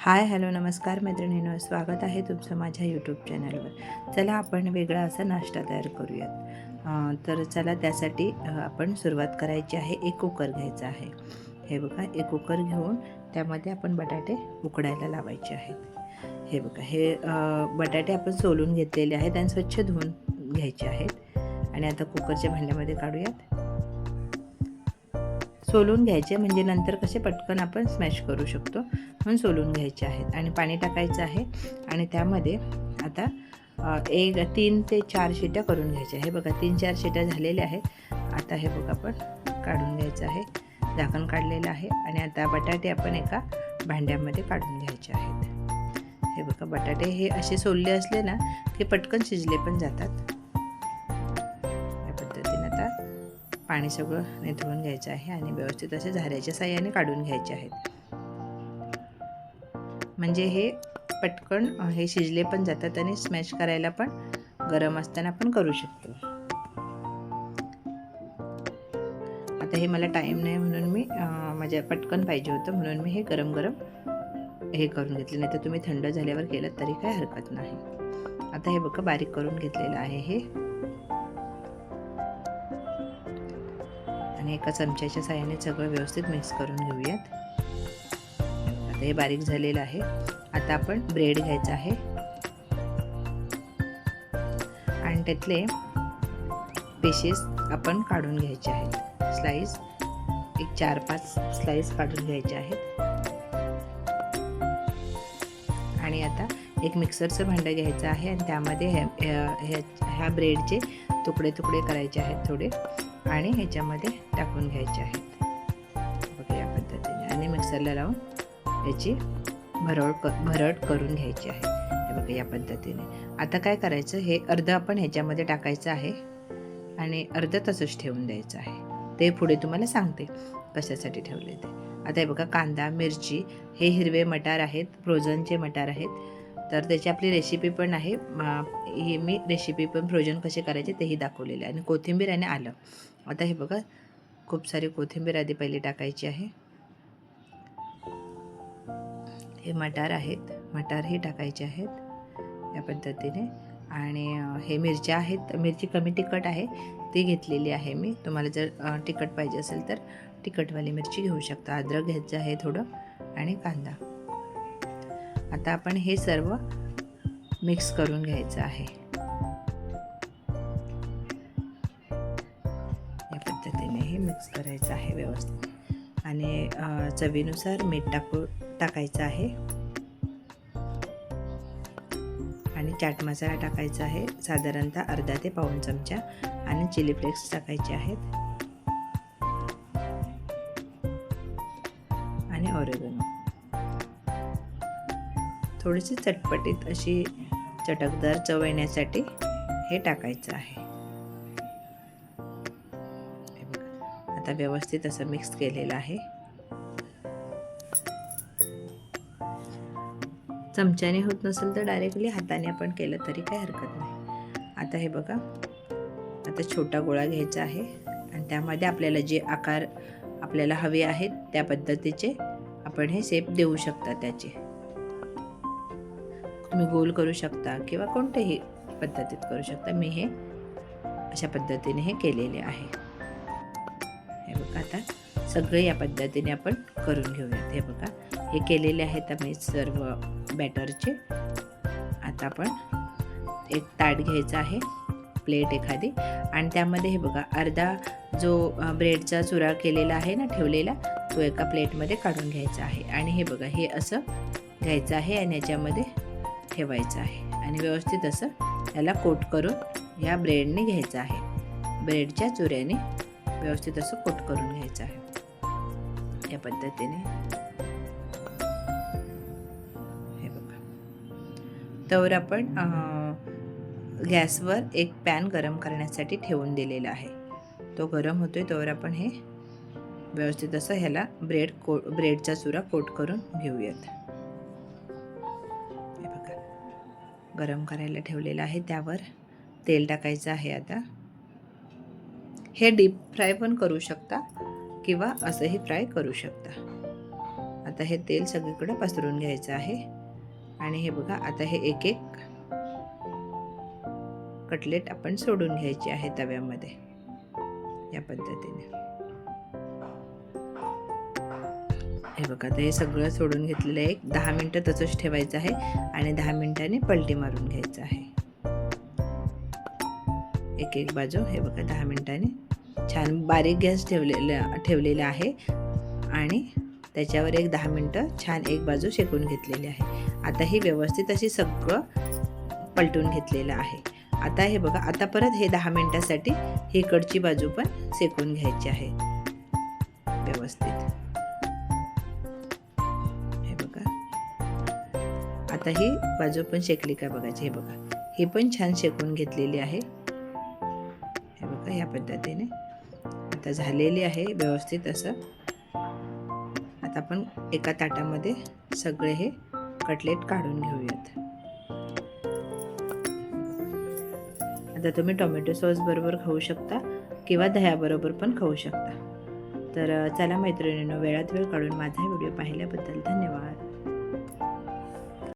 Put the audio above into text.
Hi hello नमस्कार मैत्रिणींनो, स्वागत आहे तुमचं माझ्या यूट्यूब चॅनलवर। चला आपण वेगळा असा नाश्ता तयार करूयात। तर चला त्यासाठी आपण सुरुवात करायची आहे। एक कुकर घ्यायचा आहे। हे बघा, एक कुकर घेऊन त्यामध्ये आपण बटाटे उकडायला लावायचे आहेत। हे बघा, हे बटाटे आपण सोलून घेतलेले आहेत आणि स्वच्छ धुवून घ्यायचे आहेत। आणि आता कुकरच्या भांड्यामध्ये काढूयात। सोलून घ्यायचे म्हणजे नंतर कसे पटकन आपण स्मॅश करू शकतो, म्हणून सोलून घ्यायचे आहेत। आणि पाणी टाकायचं आहे आणि त्यामध्ये आता 3 ते 4 शिट्या करून घ्यायच्या। हे बघा 3-4 शिट्या झालेल्या आहेत। आता हे बघा आपण काढून घ्यायचं आहे। झाकण काढलेलं आहे आणि आता बटाटे आपण एका भांड्यामध्ये काढून घ्यायचे आहेत। हे बघा, बटाटे हे असे सोलले असले ना की पटकन शिजले पण जातात। या पद्धतीने आता पाणी सगळं निथळून घ्यायचं आहे आणि व्यवस्थित असे झाऱ्याच्या साहाय्याने काढून घ्यायचे आहेत। म्हणजे हे पटकन हे शिजले पण जातात आणि स्मॅश करायला पण गरम असताना आपण करू शकतो। आता हे मला टाइम नाही म्हणून मी माझ्या पटकन पाहिजे होतं म्हणून मी हे गरम हे करून घेतले, नाही तर तुम्ही थंड झाल्यावर केलं तरी काही हरकत नाही। आता हे बघा बारीक करून घेतलेलं आहे हे, आणि एका चमच्याच्या साहाय्याने सगळं व्यवस्थित मिक्स करून घेऊयात। आता हे बारीक झालेलं आहे। आता आपण ब्रेड घ्यायचा आहे आणि त्यातले पीसेस आपण काढून घ्यायचे आहेत। स्लाइस एक 4-5 स्लाइस काढून घ्यायचे आहेत। आणि आता एक मिक्सरचं भांडं घ्यायचं आहे आणि त्यामध्ये ह्या ब्रेडचे तुकडे करायचे आहेत थोडे, आणि ह्याच्यामध्ये टाकून घ्यायचे आहेत बघा या पद्धतीने, आणि मिक्सरला लावून याची भरड करून घ्यायची आहे। हे बघा या पद्धतीने। आता काय करायचं, हे अर्ध आपण ह्याच्यामध्ये टाकायचं आहे आणि अर्ध तसंच ठेवून द्यायचं आहे। ते पुढे तुम्हाला सांगते कशासाठी ठेवले ते। आता हे बघा, कांदा, मिरची, हे हिरवे मटार आहेत, फ्रोझनचे मटार आहेत। तर त्याची आपली रेसिपी पण आहे, ही मी रेसिपी पण फ्रोझन कसे करायचे तेही दाखवलेले आहे। आणि कोथिंबीर आणि आलं। आता हे बघा, खूप सारी कोथिंबीर आधी पहिले टाकायची आहे। हे मटार आहेत, मटारही टाकायचे आहेत या पद्धतीने। आणि हे मिरच्या आहेत, मिरची कमी तिखट आहे ती घेतलेली आहे मी। तुम्हाला जर तिखट पाहिजे असेल तर तिखटवाली मिरची घेऊ शकता। अद्रक घ्यायचं आहे थोडं, आणि कांदा। आता आपण हे सर्व मिक्स करून घ्यायचं आहे या पद्धतीने। हे मिक्स करायचं आहे व्यवस्थित, आणि चवीनुसार मीठ टाकायचं आहे, आणि चाट मसाला टाकायचा आहे साधारणतः अर्धा ते पाऊण चमचा, आणि चिली फ्लेक्स टाकायचे आहेत, आणि ऑरेगनो। थोडीशी चटपटीत अशी चटकदार चव येण्यासाठी हे टाकायचं आहे। आता व्यवस्थित असं मिक्स केलेलं आहे। चमच्याने होत नसेल तर डायरेक्टली हाताने आपण केलं तरी काही हरकत नाही। आता हे बघा, आता छोटा गोळा घ्यायचा आहे आणि त्यामध्ये आपल्याला जे आकार आपल्याला हवे आहेत त्या पद्धतीचे आपण हे शेप देऊ शकता। त्याचे तुम्ही गोल करू शकता किंवा कोणत्याही पद्धतीत करू शकता। मी हे अशा पद्धतीने हे केलेले आहे। हे बघा, आता सगळे या पद्धतीने आपण करून घेऊयात। हे बघा, हे केलेले आहेत आम्ही सर्व बॅटरचे। आता आपण एक ताट घ्यायचं आहे, प्लेट एखादी, आणि त्यामध्ये हे बघा अर्धा जो ब्रेडचा चुरा केलेला आहे ना ठेवलेला, तो एका प्लेटमध्ये काढून घ्यायचा आहे। आणि हे बघा, हे असं घ्यायचं आहे आणि याच्यामध्ये ठेवायचं आहे, आणि व्यवस्थित असं याला कोट करून ह्या ब्रेडने घ्यायचं आहे। ब्रेडच्या चुऱ्याने व्यवस्थित असं कोट करून घ्यायचं आहे या पद्धतीने। हे बघा, तर आपण गॅसवर एक पॅन गरम करण्यासाठी ठेवून दिलेला आहे। तो गरम होतोय तोवर आपण हे व्यवस्थित असं ह्याला ब्रेडचा चुरा कोट करून घेऊयात। हे बघा, गरम करायला ठेवलेलं आहे, त्यावर तेल टाकायचं आहे। आता हे डीप फ्राय पण करू शकता किंवा असंही फ्राय करू शकता। आता आता हे तेल सगळीकडे पसरवून घ्यायचं आहे. आणि हे बघा, आता हे एक एक कटलेट आपण सोडून घ्यायचे आहे तव्यामध्ये या पद्धतीने. हे बघा, आता हे सगळं सोडून घेतलेलं आहे. 10 मिनटं तसंच ठेवायचं आहे आणि 10 मिनिटांनी पलटी मारून घ्यायचं आहे. एक एक बाजू हे बघा 10 मिनिटांनी छान बारीक गॅस ठेवलेला आहे आणि त्याच्यावर एक 10 मिनटं छान एक बाजू शेकून घेतलेली आहे. आता ही व्यवस्थित अशी सगळं पलटून घेतलेलं आहे. आता हे बघा, आता परत हे 10 मिनिटासाठी ही इकडची बाजू पण शेकून घ्यायची आहे व्यवस्थित. हे बघा, आता ही बाजू पण शेकली का बघायची. हे बघा, ही पण छान शेकून घेतलेली आहे. हे बघा, या पद्धतीने आता झालेली आहे व्यवस्थित असं. आता आपण एका ताटामध्ये सगळे हे कटलेट काढून घेऊयात. आता तुम्ही टोमॅटो सॉस बरोबर खाऊ शकता किंवा दह्याबरोबर पण खाऊ शकता. तर चला मैत्रिणींनो, वेळात वेळ काढून माझा व्हिडिओ पाहिल्याबद्दल धन्यवाद.